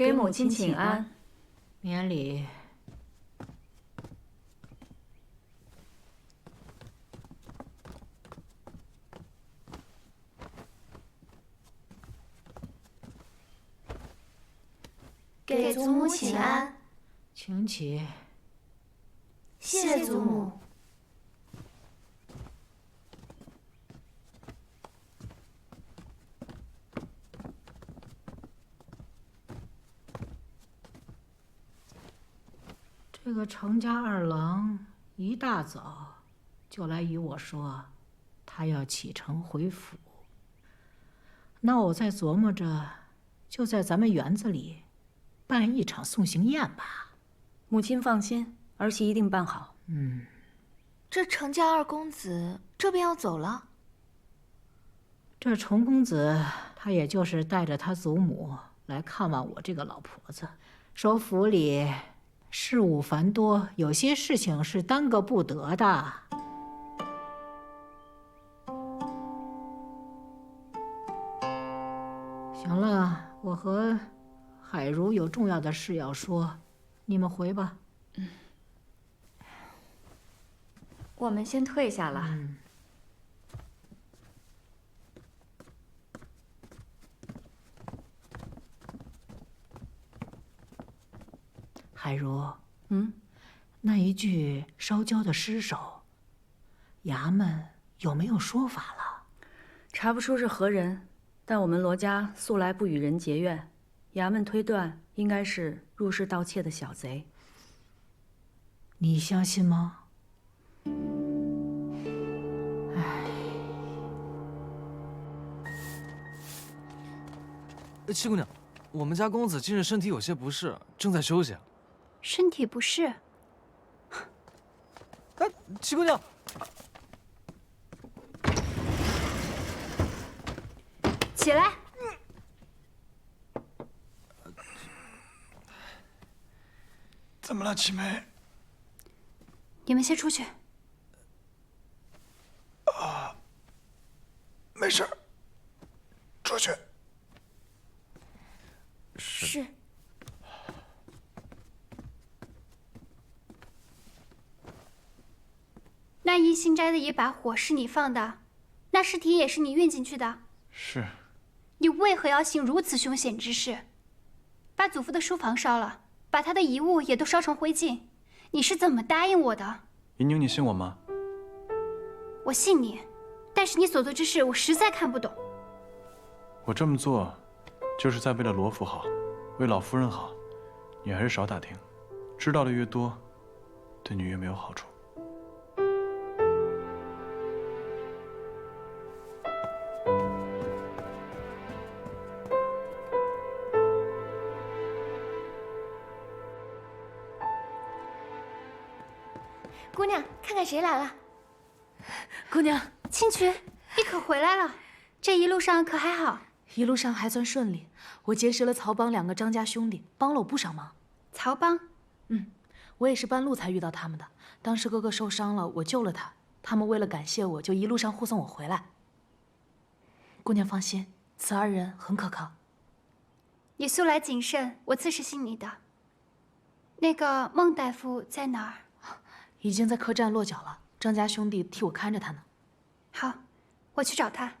给母亲请安。免礼。给祖母请安。请起。谢祖母。这个程家二郎一大早就来与我说，他要启程回府。那我在琢磨着，就在咱们园子里办一场送行宴吧。母亲放心，儿媳一定办好。这程家二公子这便要走了？这程公子他也就是带着他祖母来看望我这个老婆子，说府里事务繁多，有些事情是耽搁不得的。行了，我和海如有重要的事要说，你们回吧。我们先退下了。海如，那一具烧焦的尸首，衙门有没有说法了？查不出是何人，但我们罗家素来不与人结怨，衙门推断应该是入室盗窃的小贼。你相信吗？七姑娘，我们家公子近日身体有些不适，正在休息。身体不适？哎，七姑娘，起来！怎么了，七妹？你们先出去。没事，出去。是。那一心斋的一把火是你放的，那尸体也是你运进去的。是。你为何要行如此凶险之事？把祖父的书房烧了，把他的遗物也都烧成灰烬，你是怎么答应我的？银宁，你信我吗？我信你，但是你所做之事我实在看不懂。我这么做，就是在为了罗府好，为老夫人好。你还是少打听，知道的越多，对你越没有好处。姑娘，看看谁来了。姑娘，青渠，你可回来了？这一路上可还好？一路上还算顺利，我结识了曹帮2个张家兄弟，帮了我不少忙。曹帮？我也是半路才遇到他们的。当时哥哥受伤了，我救了他，他们为了感谢我，就一路上护送我回来。姑娘放心，此2人很可靠。你素来谨慎，我自是信你的。那个孟大夫在哪儿？已经在客栈落脚了，张家兄弟替我看着他呢。好，我去找他。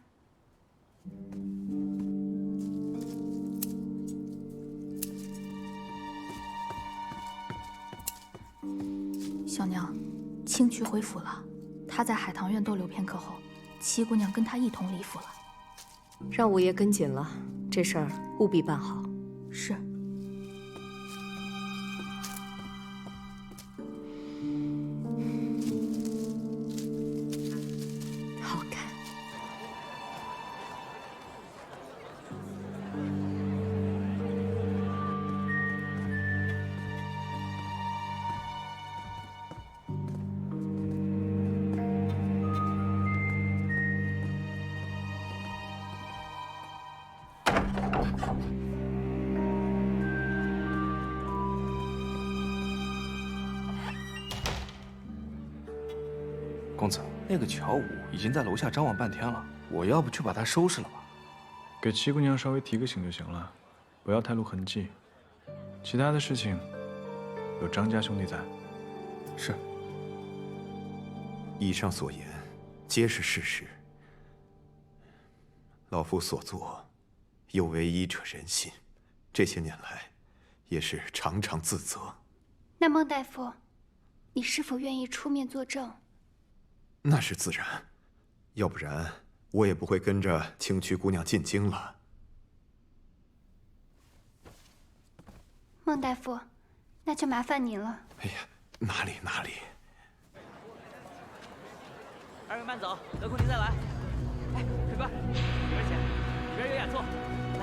小娘，青渠回府了，他在海棠院逗留片刻后，七姑娘跟他一同离府了。让五爷跟紧了，这事儿务必办好。是。好看。公子，那个乔武已经在楼下张望半天了，我要不去把他收拾了吧？给七姑娘稍微提个醒就行了，不要太露痕迹。其他的事情有张家兄弟在。是。以上所言，皆是事实。老夫所作，有违医者仁心，这些年来，也是常常自责。那孟大夫，你是否愿意出面作证？那是自然，要不然我也不会跟着青曲姑娘进京了。孟大夫，那就麻烦您了。哎呀，哪里哪里。二位慢走，得空您再来。哎，客官，里边请，里边有雅座。来。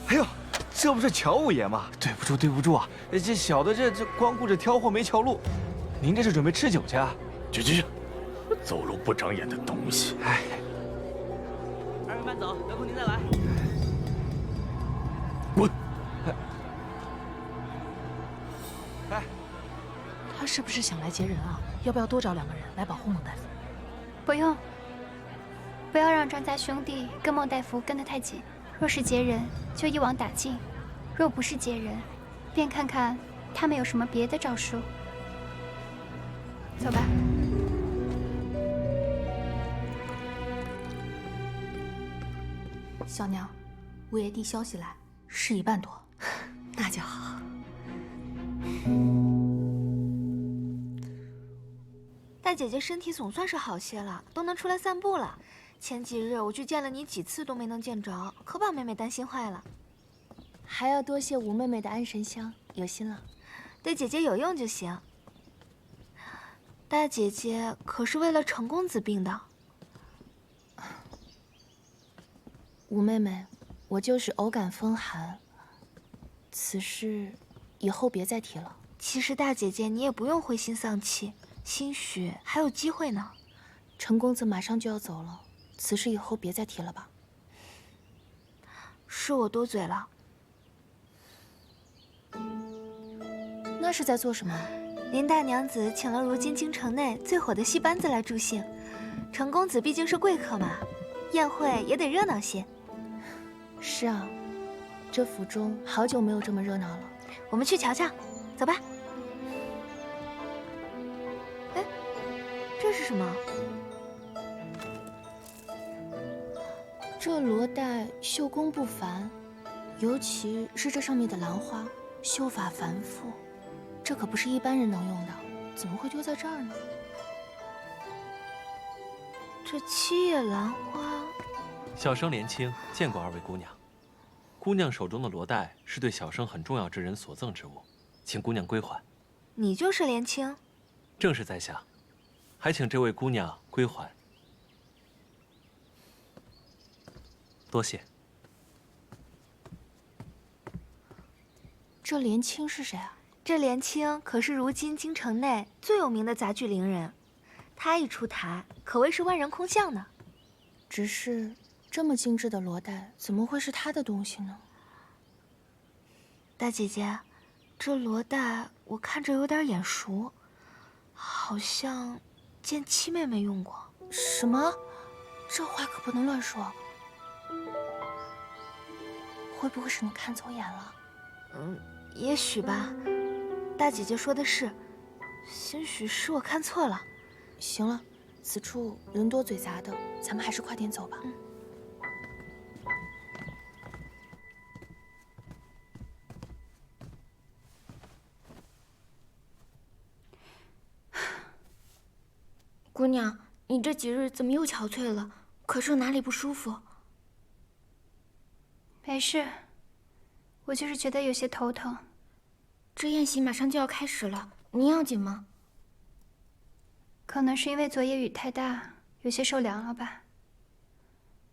哎呦，这不是乔五爷吗？对不住，对不住啊！这小的这光顾着挑货没瞧路，您这是准备吃酒去啊？去，走路不长眼的东西！哎，二位慢走，得空您再来。滚！哎，他是不是想来劫人啊？要不要多找2个人来保护孟大夫？不用，不要让张家兄弟跟孟大夫跟得太紧。若是劫人，就一网打尽；若不是劫人，便看看他们有什么别的招数。走吧。小娘，五爷递消息来，事已办妥。那就好。大姐姐身体总算是好些了，都能出来散步了。前几日我去见了你几次都没能见着，可把妹妹担心坏了。还要多谢吴妹妹的安神香，有心了。对姐姐有用就行。大姐姐可是为了程公子病的。吴妹妹，我就是偶感风寒，此事以后别再提了。其实大姐姐你也不用灰心丧气，兴许还有机会呢。程公子马上就要走了，此事以后别再提了吧。是我多嘴了。那是在做什么？林大娘子请了如今京城内最火的戏班子来助兴，程公子毕竟是贵客嘛，宴会也得热闹些。是啊，这府中好久没有这么热闹了。我们去瞧瞧，走吧。哎，这是什么？这罗带绣工不凡，尤其是这上面的兰花，绣法繁复，这可不是一般人能用的，怎么会丢在这儿呢？这七叶兰花。小生莲青见过2位姑娘。姑娘手中的罗带是对小生很重要之人所赠之物，请姑娘归还。你就是莲青？正是在下，还请这位姑娘归还。多谢。这莲青是谁啊？这莲青可是如今京城内最有名的杂剧伶人，她一出台，可谓是万人空巷呢。只是这么精致的罗带，怎么会是她的东西呢？大姐姐，这罗带我看着有点眼熟，好像见七妹妹用过。什么？这话可不能乱说。会不会是你看走眼了？也许吧。大姐姐说的是，兴许是我看错了。行了，此处人多嘴杂的，咱们还是快点走吧。姑娘，你这几日怎么又憔悴了？可是哪里不舒服？没事，我就是觉得有些头疼。这宴席马上就要开始了，您要紧吗？可能是因为昨夜雨太大，有些受凉了吧。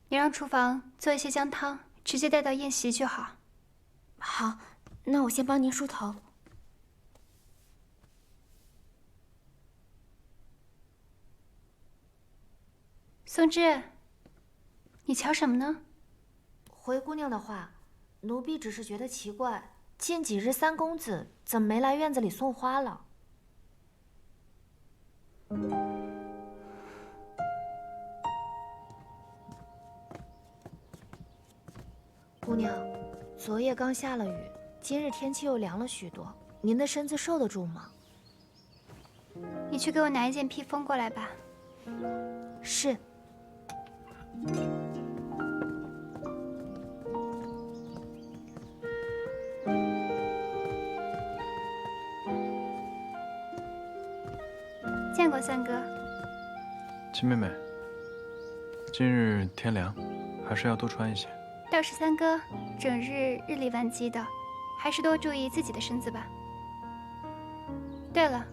你让厨房做一些姜汤，直接带到宴席就好。好，那我先帮您梳头。松枝，你瞧什么呢？回姑娘的话，奴婢只是觉得奇怪，近几日三公子怎么没来院子里送花了？姑娘，昨夜刚下了雨，今日天气又凉了许多，您的身子受得住吗？你去给我拿一件披风过来吧。是。见过三哥。秦妹妹，今日天凉，还是要多穿一些。倒是三哥，整日日理万机的，还是多注意自己的身子吧。对了，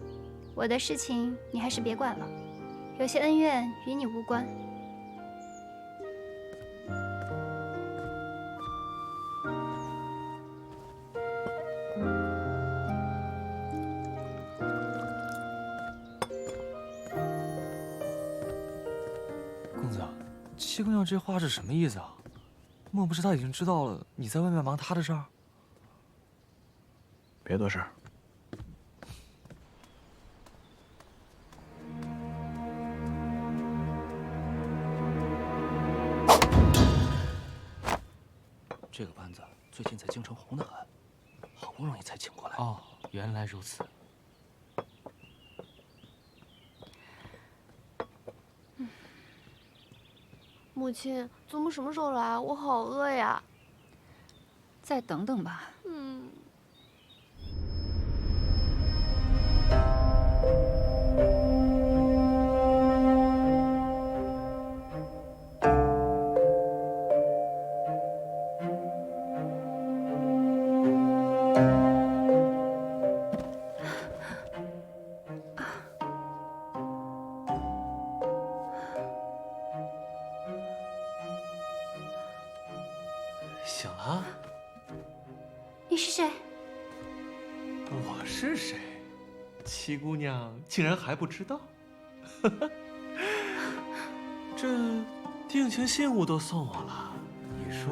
我的事情你还是别管了，有些恩怨与你无关。公子，七姑娘这话是什么意思啊？莫不是她已经知道了你在外面忙她的事儿？别多事儿。这个班子最近在京城红得很，好不容易才请过来。哦，原来如此。母亲，祖母什么时候来？我好饿呀。再等等吧。醒了？你是谁？我是谁？七姑娘竟然还不知道？这定情信物都送我了，你说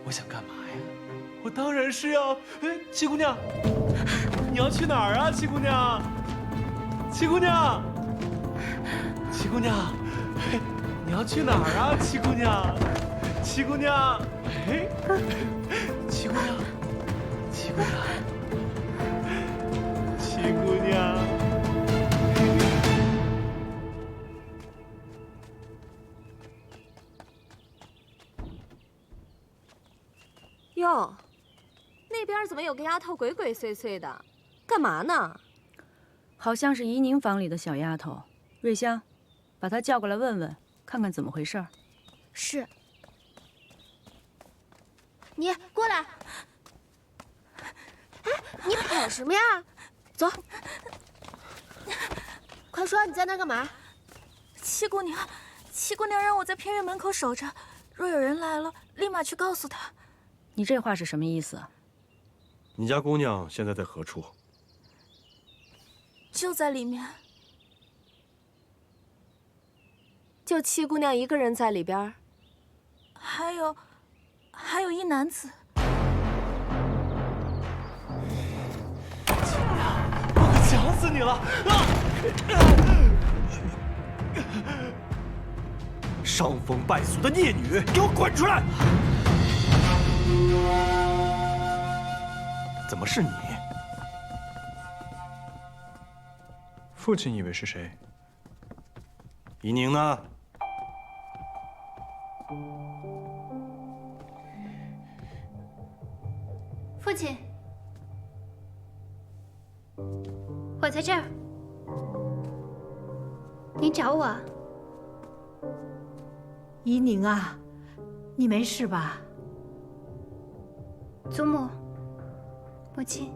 我想干嘛呀？我当然是要……七姑娘，你要去哪儿啊？七姑娘，七姑娘，七姑娘，你要去哪儿啊？七姑娘，七姑娘，七姑娘，七姑娘，七姑娘。哟，那边怎么有个丫头鬼鬼祟祟的？干嘛呢？好像是怡宁房里的小丫头。瑞香，把她叫过来问问，看看怎么回事。是。你过来。哎，你跑什么呀？走。快说，你在那干嘛？七姑娘让我在偏院门口守着，若有人来了，立马去告诉她。你这话是什么意思？你家姑娘现在在何处？就在里面。就七姑娘一个人在里边？还有一男子。七姑娘，我可想死你了！伤风败俗的孽女，给我滚出来！怎么是你？父亲以为是谁？怡宁呢？父亲，我在这儿。你找我？怡宁啊，你没事吧？祖母，母亲，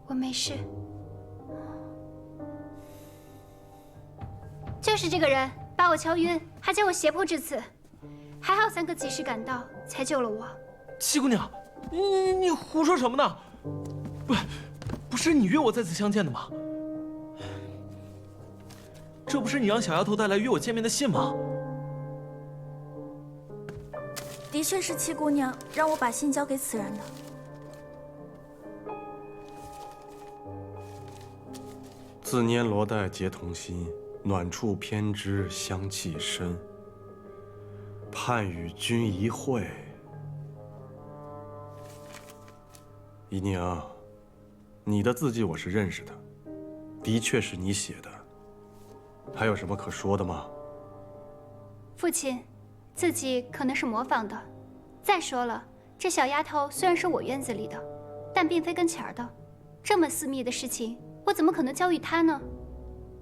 我没事。就是这个人把我敲晕，还将我胁迫至此，还好三哥及时赶到，才救了我。七姑娘，你胡说什么呢？不是你约我在此相见的吗？这不是你让小丫头带来约我见面的信吗？的确是七姑娘让我把信交给此人的。自拈罗带结同心，暖处偏知香气深。盼与君一会，姨娘，你的字迹我是认识的，的确是你写的。还有什么可说的吗？父亲，字迹可能是模仿的。再说了，这小丫头虽然是我院子里的，但并非跟前儿的。这么私密的事情，我怎么可能交与她呢？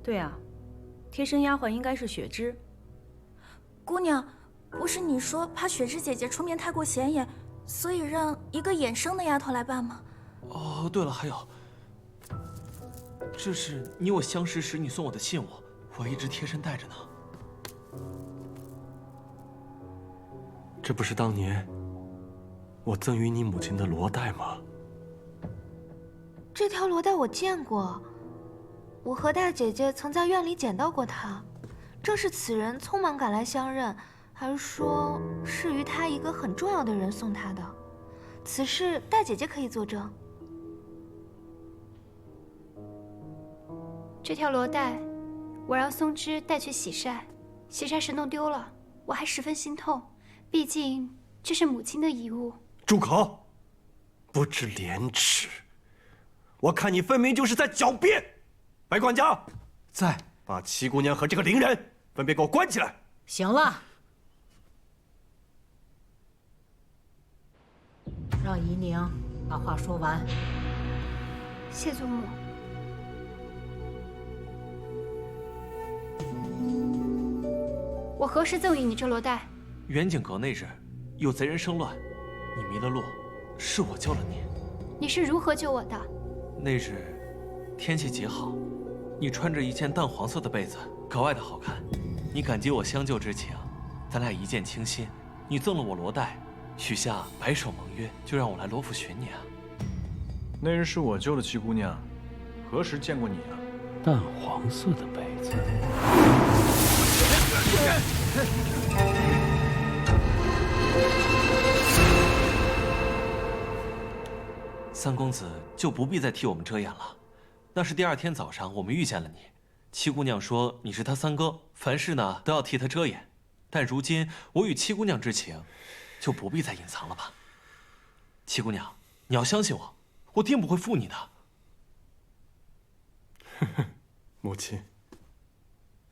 对啊，贴身丫鬟应该是雪芝。姑娘，不是你说怕雪芝姐姐出面太过显眼，所以让一个衍生的丫头来办吗？哦，对了，还有，这是你我相识时你送我的信物，我一直贴身带着呢。这不是当年我赠予你母亲的罗带吗？这条罗带我见过，我和大姐姐曾在院里捡到过它，正是此人匆忙赶来相认，还说是于他一个很重要的人送他的。此事大姐姐可以作证。这条罗带，我让松枝带去洗晒，洗晒时弄丢了，我还十分心痛，毕竟这是母亲的遗物。住口！不知廉耻！我看你分明就是在狡辩。白管家，在，把七姑娘和这个伶人分别给我关起来。行了，让怡宁把话说完。谢祖母。我何时赠予你这罗带？远景阁那日，有贼人生乱，你迷了路，是我救了你。你是如何救我的？那日天气极好，你穿着一件淡黄色的被子，格外的好看。你感激我相救之情，咱俩一见倾心。你赠了我罗带，许下白首盟约，就让我来罗府寻你啊。那日是我救了七姑娘，何时见过你啊？淡黄色的被子。三公子就不必再替我们遮掩了。那是第二天早上我们遇见了你，七姑娘说你是她三哥，凡事呢都要替她遮掩。但如今我与七姑娘之情，就不必再隐藏了吧。七姑娘，你要相信我，我定不会负你的。母亲，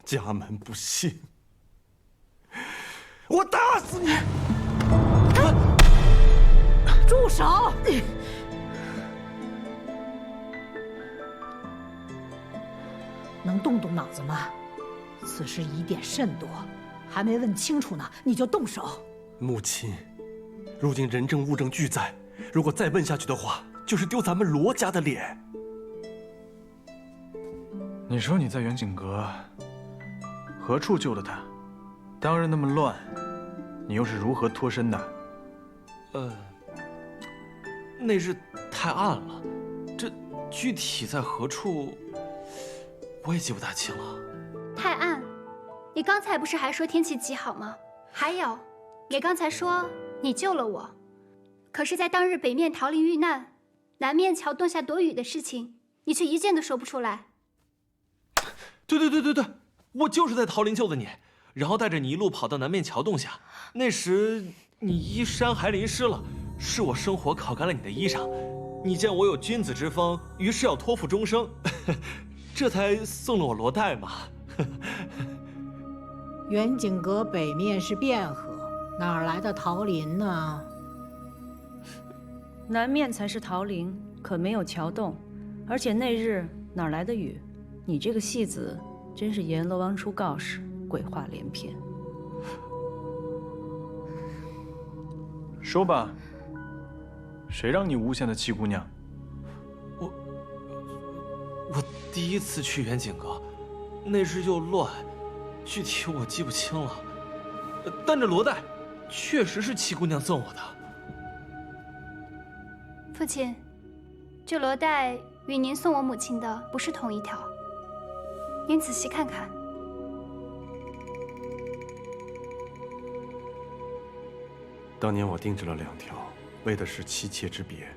家门不幸，我打死你！住手！能动动脑子吗？此事疑点甚多，还没问清楚呢，你就动手。母亲，如今人证物证俱在，如果再问下去的话，就是丢咱们罗家的脸。你说你在远景阁何处救了他？当日那么乱，你又是如何脱身的？那日太暗了，这具体在何处，我也记不大清了。太暗，你刚才不是还说天气极好吗？还有，你刚才说你救了我，可是，在当日北面桃林遇难，南面桥洞下躲雨的事情，你却一件都说不出来。对，我就是在桃林救的你，然后带着你一路跑到南面桥洞下。那时你衣衫还淋湿了，是我生火烤干了你的衣裳。你见我有君子之风，于是要托付终生，这才送了我罗带嘛。远景阁北面是汴河，哪儿来的桃林呢？南面才是桃林，可没有桥洞，而且那日哪儿来的雨？你这个戏子，真是阎罗王出告示，鬼话连篇。说吧，谁让你诬陷的七姑娘？我第一次去远景阁，那日又乱，具体我记不清了。但这罗带，确实是七姑娘赠我的。父亲，这罗带与您送我母亲的不是同一条，您仔细看看。当年我定制了2条，为的是妻妾之别。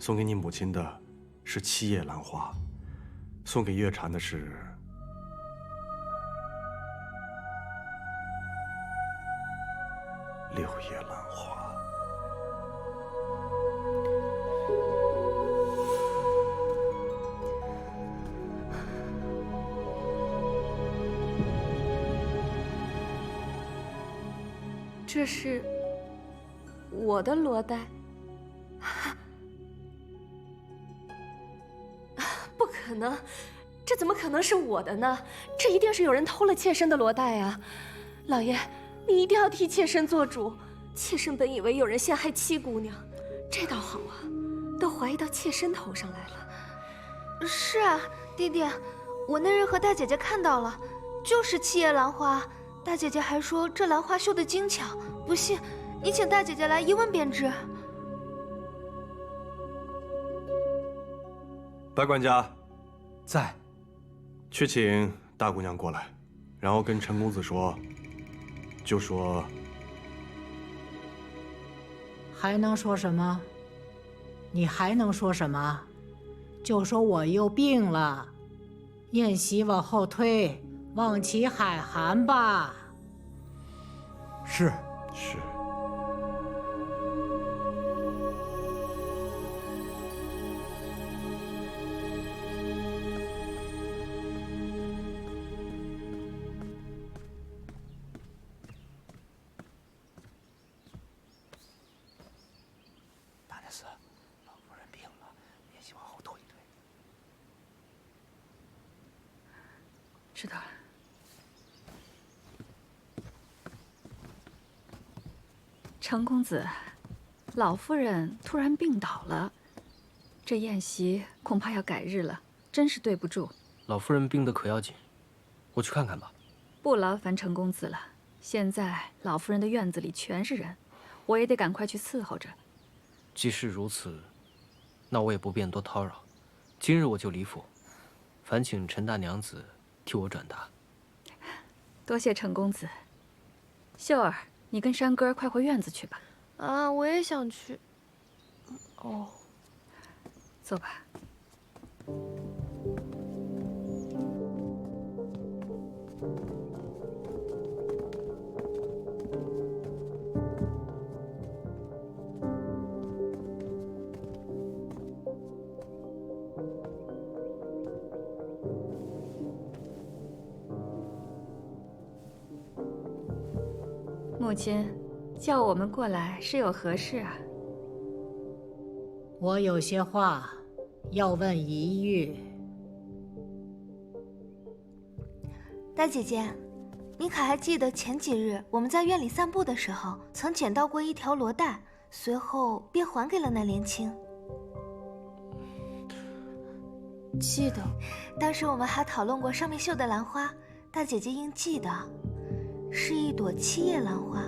送给你母亲的是7叶兰花，送给月蝉的是6叶兰花。这是我的罗带？不可能，这怎么可能是我的呢？这一定是有人偷了妾身的罗带啊！老爷，你一定要替妾身做主。妾身本以为有人陷害七姑娘，这倒好啊，都怀疑到妾身头上来了。是啊，弟弟，我那日和大姐姐看到了，就是七叶兰花。大姐姐还说这兰花绣得精巧，不信你请大姐姐来一问便知。白管家，在。去请大姑娘过来，然后跟陈公子说，就说还能说什么？你还能说什么？就说我又病了，宴席往后推，望其海涵吧。是。是。知道了。程公子，老夫人突然病倒了，这宴席恐怕要改日了，真是对不住。老夫人病得可要紧，我去看看吧。不劳烦程公子了，现在老夫人的院子里全是人，我也得赶快去伺候着。既是如此，那我也不便多叨扰。今日我就离府，烦请陈大娘子替我转达。多谢程公子。秀儿，你跟山哥快回院子去吧。啊，我也想去。哦，走吧。母亲，叫我们过来是有何事啊？我有些话要问一玉。大姐姐，你可还记得前几日我们在院里散步的时候，曾捡到过一条罗带，随后便还给了那莲青？记得。当时我们还讨论过上面绣的兰花，大姐姐应记得，是一朵七叶兰花。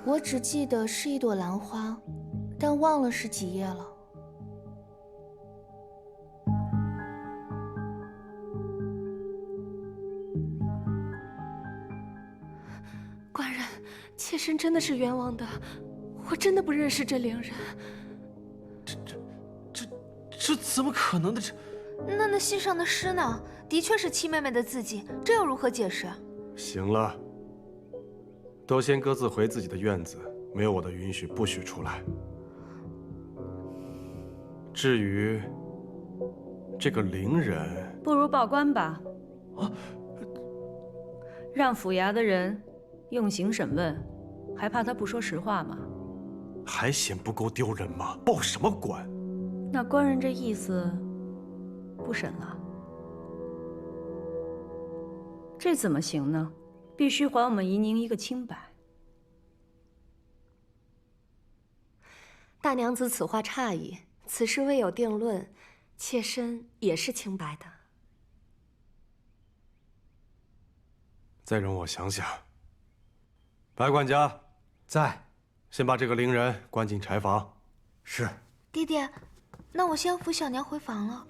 我只记得是一朵兰花，但忘了是几叶了。官人，妾身真的是冤枉的，我真的不认识这伶人。这怎么可能的？那信上的诗呢？的确是七妹妹的字迹，这又如何解释？行了，都先各自回自己的院子，没有我的允许，不许出来。至于这个伶人，不如报官吧。啊！让府衙的人用刑审问，还怕他不说实话吗？还嫌不够丢人吗？报什么官？那官人这意思，不审了。这怎么行呢？必须还我们怡宁一个清白。大娘子此话差矣，此事未有定论，妾身也是清白的。再容我想想。白管家，在。先把这个伶人关进柴房。是。弟弟，那我先扶小娘回房了。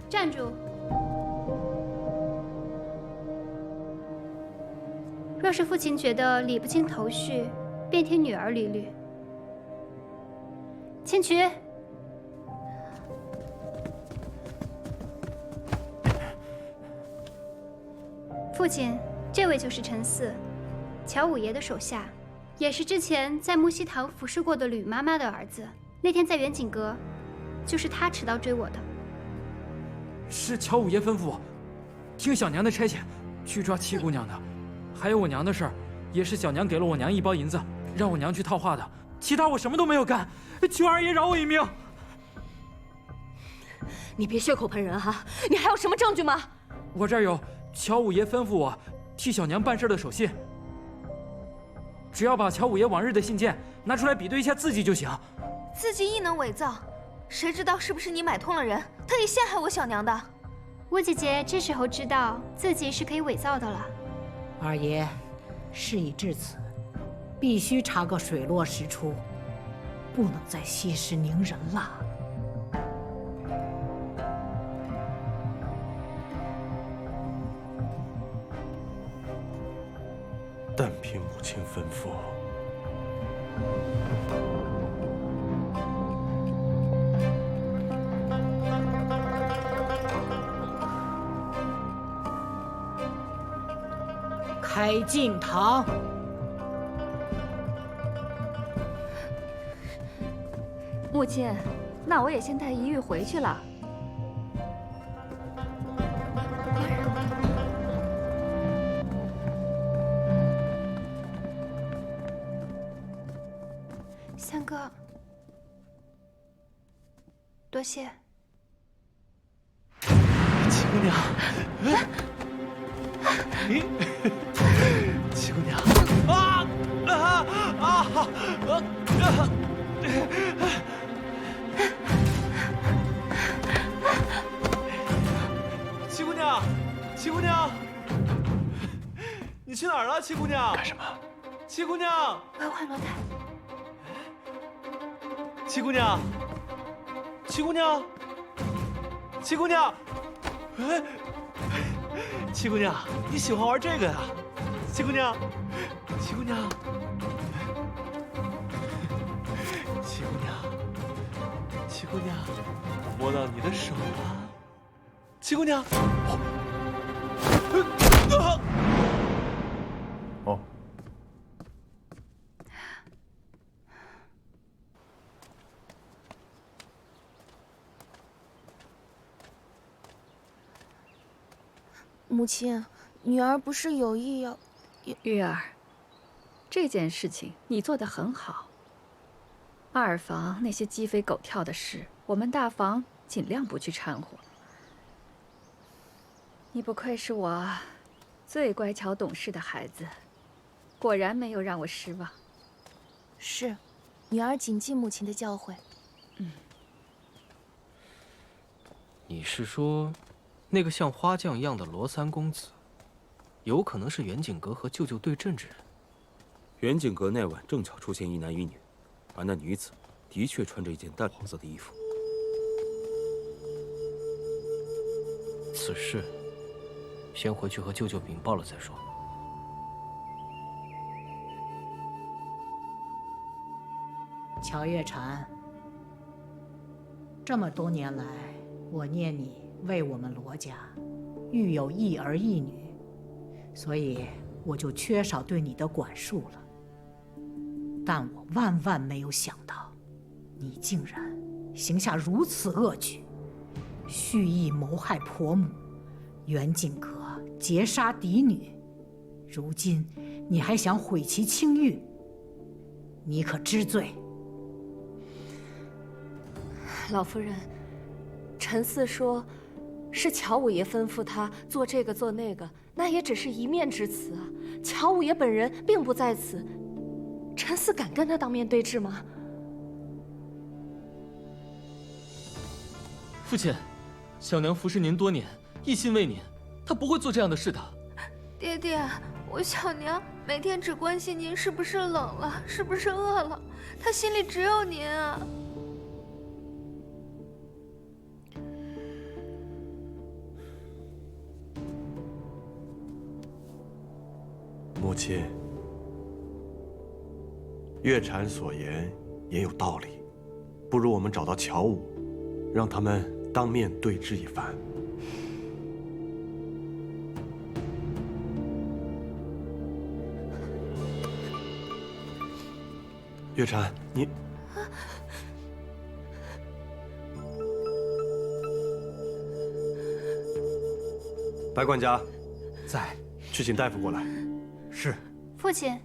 站住！若是父亲觉得理不清头绪，便听女儿理律。千渠，父亲，这位就是陈四，乔五爷的手下，也是之前在木樨堂服侍过的吕妈妈的儿子。那天在远景阁，就是他持刀追我的。是乔五爷吩咐我，听小娘的差遣，去抓七姑娘的。还有我娘的事儿，也是小娘给了我娘1包银子，让我娘去套话的。其他我什么都没有干，求二爷饶我一命。你别血口喷人哈！你还有什么证据吗？我这儿有乔五爷吩咐我替小娘办事的手信，只要把乔五爷往日的信件拿出来比对一下字迹就行。字迹亦能伪造，谁知道是不是你买通了人，特意陷害我小娘的？我姐姐这时候知道自己是可以伪造的了。二爷，事已至此，必须查个水落石出，不能再息事宁人了。但凭母亲吩咐。开敬堂。母亲，那我也先带宜玉回去了。三哥，多谢。七姑娘，七姑娘，七姑娘，七姑娘，你去哪儿了？七姑娘，干什么？七姑娘，我要换罗台。七姑娘，七姑娘，七姑娘，哎，七姑娘，你喜欢玩这个呀？七姑娘，七姑娘，七姑娘，七姑娘，摸到你的手了，七姑娘。哦。母亲，女儿不是有意要……玉儿，这件事情你做得很好。二房那些鸡飞狗跳的事，我们大房尽量不去掺和。你不愧是我最乖巧懂事的孩子，果然没有让我失望。是，女儿谨记母亲的教诲。你是说，那个像花匠一样的罗三公子，有可能是远景阁和舅舅对阵之人？远景阁那晚正巧出现一男一女，而那女子的确穿着一件淡黄色的衣服。此事，先回去和舅舅禀报了再说。乔月禅，这么多年来，我念你为我们罗家育有一儿一女，所以我就缺少对你的管束了。但我万万没有想到，你竟然行下如此恶举，蓄意谋害婆母，远景阁劫杀嫡女，如今你还想毁其清誉，你可知罪？老夫人，陈四说，是乔五爷吩咐他做这个做那个，那也只是一面之词啊。乔五爷本人并不在此，陈四敢跟他当面对质吗？父亲，小娘服侍您多年，一心为您，她不会做这样的事的。爹爹，我小娘每天只关心您是不是冷了，是不是饿了，她心里只有您啊。母亲，月禅所言也有道理，不如我们找到乔武，让他们当面对质一番。月禅，你。白管家，在，去请大夫过来。是。父亲，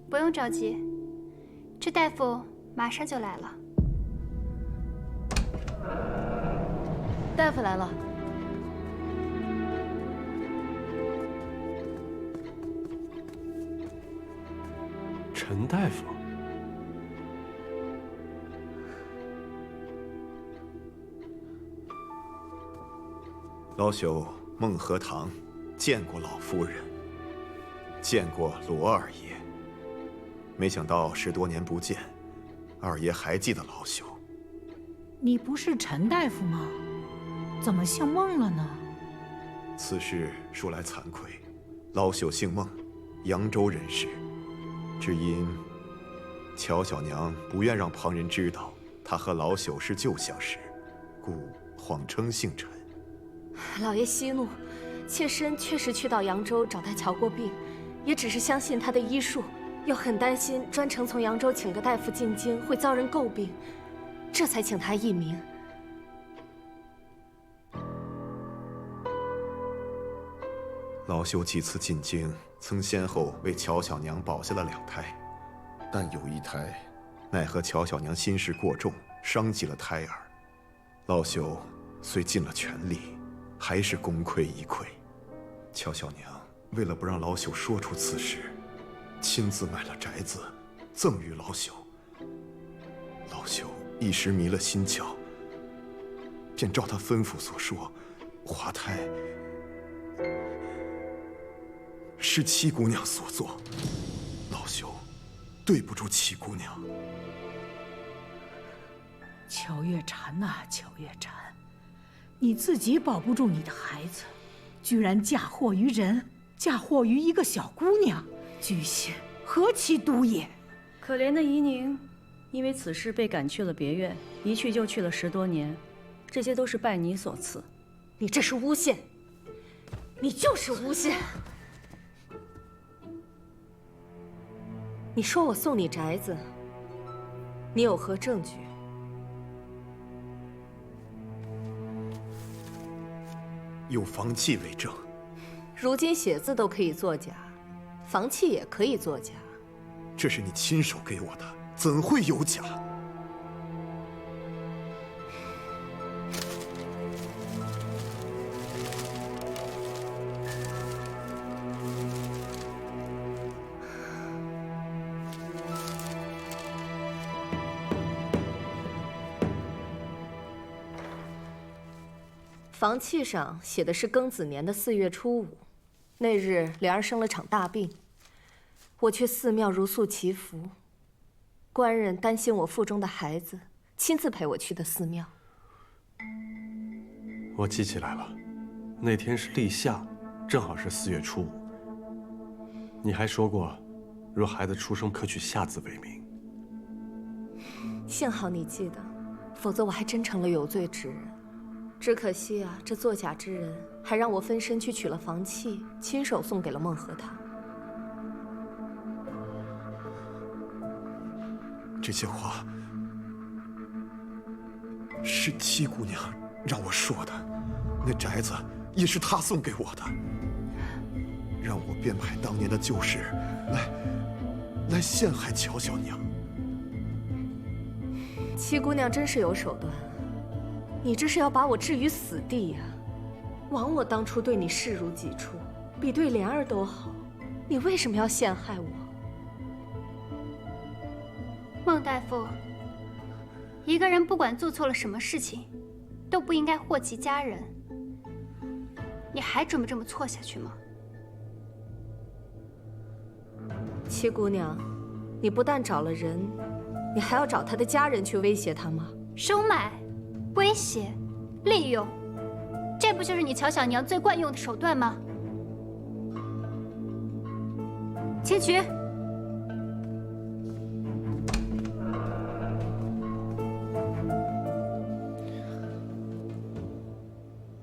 不用着急，这大夫马上就来了。大夫来了。陈大夫。老朽孟和堂见过老夫人，见过罗二爷。没想到10多年不见，二爷还记得老朽。你不是陈大夫吗？怎么姓孟了呢？此事说来惭愧，老朽姓孟，扬州人士，只因乔小娘不愿让旁人知道她和老朽是旧相识，故谎称姓陈。老爷息怒，妾身确实去到扬州找他瞧过病，也只是相信他的医术，又很担心专程从扬州请个大夫进京会遭人诟病，这才请他一名。老朽几次进京，曾先后为乔小娘保下了2胎，但有一胎，奈何乔小娘心事过重，伤及了胎儿。老朽虽尽了全力，还是功亏一篑。乔小娘为了不让老朽说出此事，亲自买了宅子，赠予老朽。老朽一时迷了心窍，便照他吩咐所说，滑胎是七姑娘所做，老朽对不住七姑娘。乔月禅呐，乔月禅，你自己保不住你的孩子，居然嫁祸于人，嫁祸于一个小姑娘，居心何其毒也！可怜的怡宁，因为此事被赶去了别院，一去就去了10多年，这些都是拜你所赐。你这是诬陷，你就是诬陷！你说我送你宅子，你有何证据？有房契为证。如今写字都可以作假，房契也可以作假。这是你亲手给我的，怎会有假？房契上写的是庚子年的4月初5，那日莲儿生了场大病，我去寺庙如素祈福，官人担心我腹中的孩子，亲自陪我去的寺庙。我记起来了，那天是立夏，正好是4月初5。你还说过，若孩子出生可取夏字为名。幸好你记得，否则我还真成了有罪之人。只可惜啊，这作假之人还让我分身去取了房契，亲手送给了孟和堂。这些话是七姑娘让我说的，那宅子也是她送给我的，让我编排当年的旧事，来陷害乔小娘。七姑娘真是有手段，你这是要把我置于死地呀！枉我当初对你视如己出，比对莲儿都好，你为什么要陷害我？孟大夫，一个人不管做错了什么事情，都不应该祸及家人。你还准备这么错下去吗？七姑娘，你不但找了人，你还要找他的家人去威胁他吗？收买、威胁、利用，这不就是你乔小娘最惯用的手段吗？请取。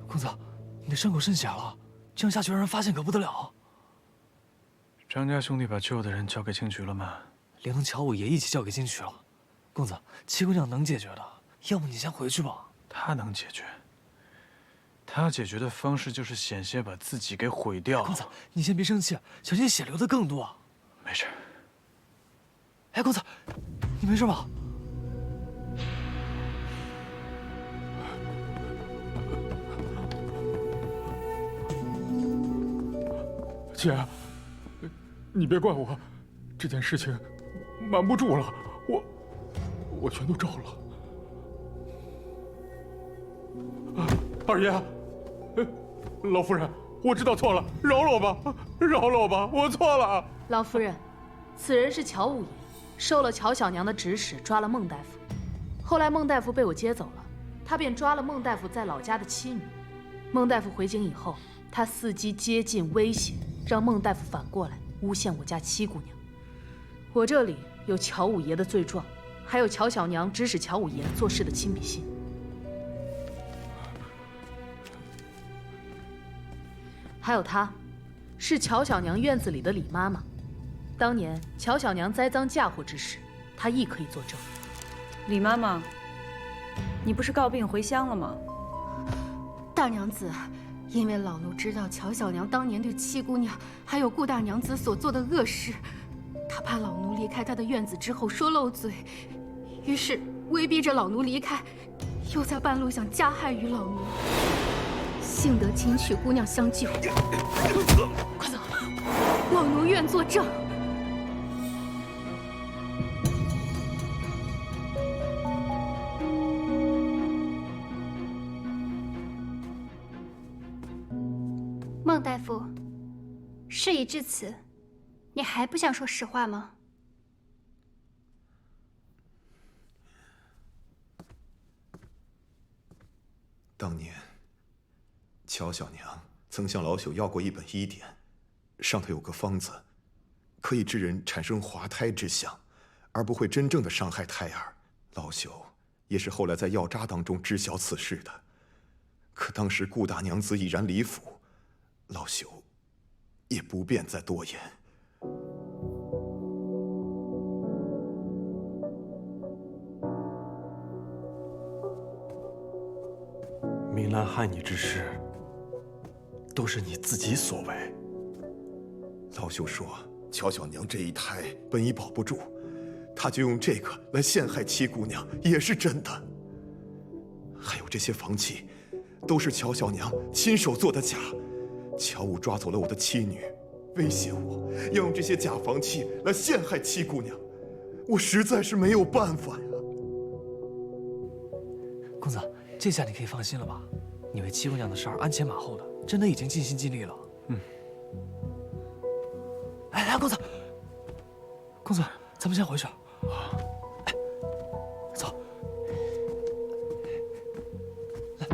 公子，你的伤口渗血了，这样下去让人发现可不得了。张家兄弟把救的人交给青菊了吗？连同乔五爷一起交给金渠了。公子，七姑娘能解决的，要不你先回去吧。她能解决，她要解决的方式就是险些把自己给毁掉。公子，你先别生气，小心血流的更多。没事。哎，公子，你没事吧？姐，你别怪我，这件事情瞒不住了，我全都招了。二爷，老夫人，我知道错了，饶了我吧，饶了我吧，我错了。老夫人，此人是乔五爷，受了乔小娘的指使抓了孟大夫，后来孟大夫被我接走了，他便抓了孟大夫在老家的妻女。孟大夫回京以后，他伺机接近威胁，让孟大夫反过来诬陷我家七姑娘。我这里有乔五爷的罪状，还有乔小娘指使乔五爷做事的亲笔信。还有她，是乔小娘院子里的李妈妈。当年乔小娘栽赃嫁祸之时，她亦可以作证。李妈妈，你不是告病回乡了吗？大娘子，因为老奴知道乔小娘当年对七姑娘还有顾大娘子所做的恶事，她怕老奴离开她的院子之后说漏嘴，于是威逼着老奴离开，又在半路想加害于老奴。幸得金曲姑娘相救，快走，老奴愿作证。孟大夫，事已至此，你还不想说实话吗？当年，乔小娘曾向老朽要过一本医典，上头有个方子，可以致人产生滑胎之象，而不会真正的伤害胎儿。老朽也是后来在药渣当中知晓此事的。可当时顾大娘子已然离府，老朽也不便再多言。明兰害你之事，都是你自己所为。老朽说，乔小娘这一胎本已保不住，他就用这个来陷害七姑娘，也是真的。还有这些房契，都是乔小娘亲手做的假。乔武抓走了我的妻女，威胁我要用这些假房契来陷害七姑娘，我实在是没有办法呀。公子，这下你可以放心了吧？你为七姑娘的事儿鞍前马后的，真的已经尽心尽力了。嗯。哎，公子，公子，咱们先回去。哎，走。来。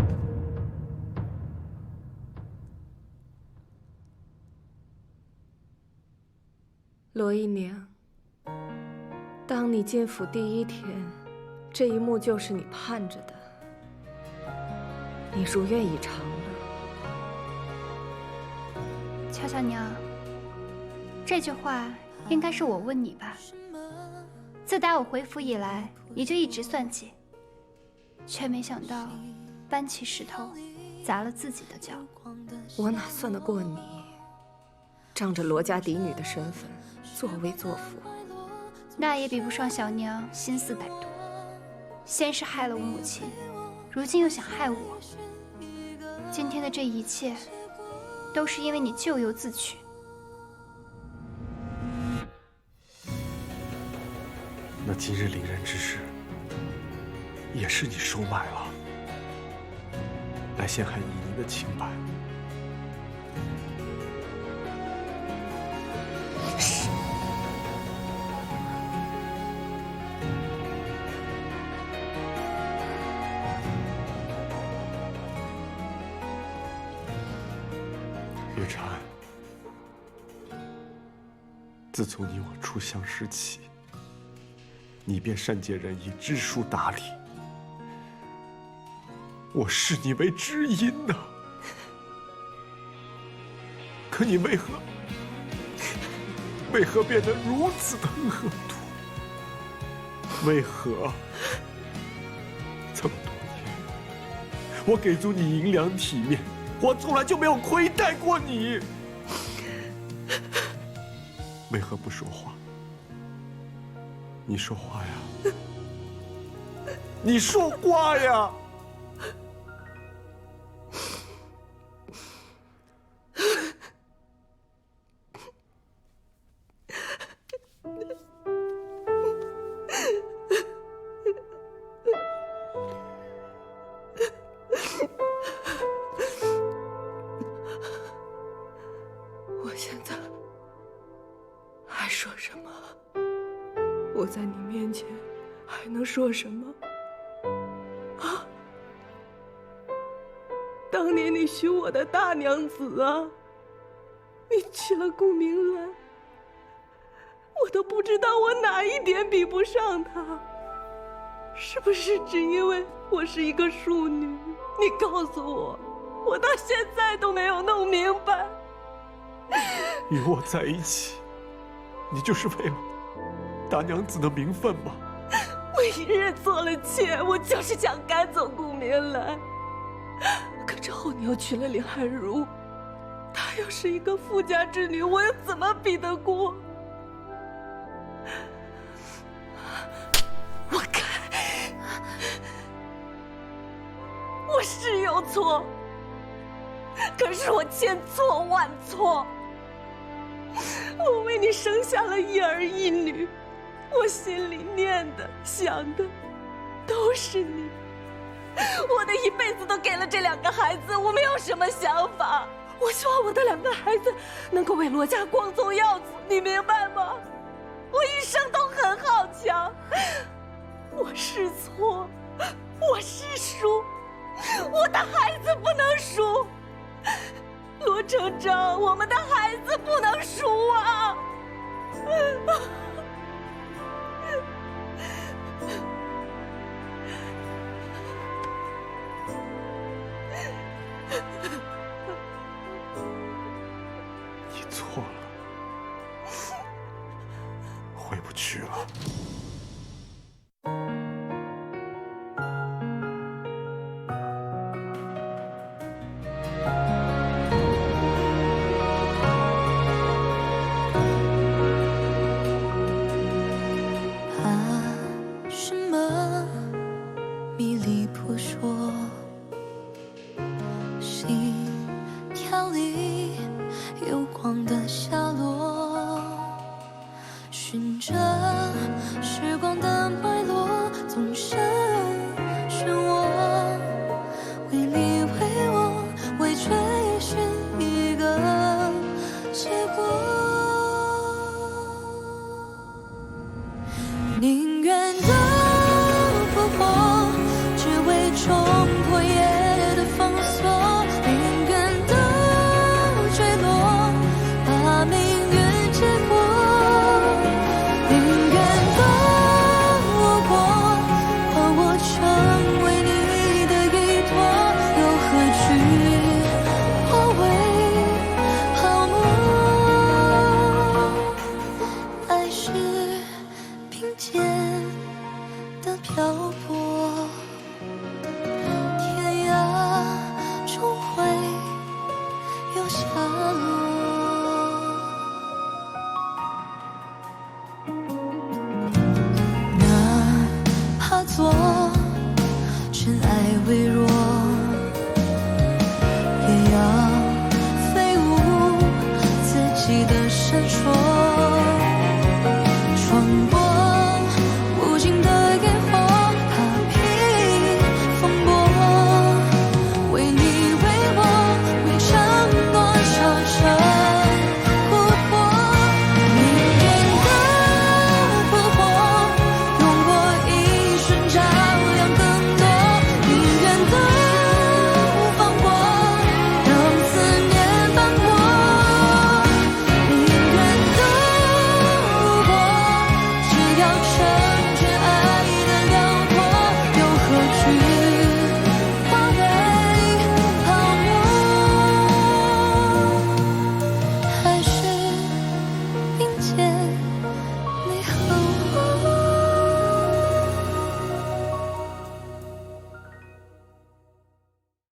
罗姨娘，当你进府第一天，这一幕就是你盼着的。你如愿以偿了。乔小娘，这句话应该是我问你吧？自打我回府以来，你就一直算计，却没想到搬起石头砸了自己的脚。我哪算得过你？仗着罗家嫡女的身份，作威作福，那也比不上小娘心思歹毒。先是害了我母亲，如今又想害我。今天的这一切，都是因为你咎由自取。那今日凌人之事，也是你收买了，来陷害依宁的清白。月禅，自从你我初相识起，你便善解人意，知书达理，我视你为知音呐。可你为何变得如此的恶毒？为何？这么多年，我给足你银两体面，我从来就没有亏待过你。为何不说话？你说话呀！你说话呀！我现在还说什么？我在你面前还能说什么？啊！当年你许我的大娘子啊，你娶了顾明兰，我都不知道我哪一点比不上她。是不是只因为我是一个庶女？你告诉我，我到现在都没有弄明白。与我在一起，你就是为了大娘子的名分吗？我一日做了妾，我就是想赶走顾明兰。可之后你又娶了林汉如，她又是一个富家之女，我又怎么比得过？我看我是有错，可是我千错万错。我为你生下了一儿一女，我心里念的想的都是你。我的一辈子都给了这2个孩子，我没有什么想法。我希望我的2个孩子能够为罗家光宗耀祖，你明白吗？我一生都很好强，我是错，我是输，我的孩子不能输。罗成章，我们的孩子不能输啊！你错了，回不去了。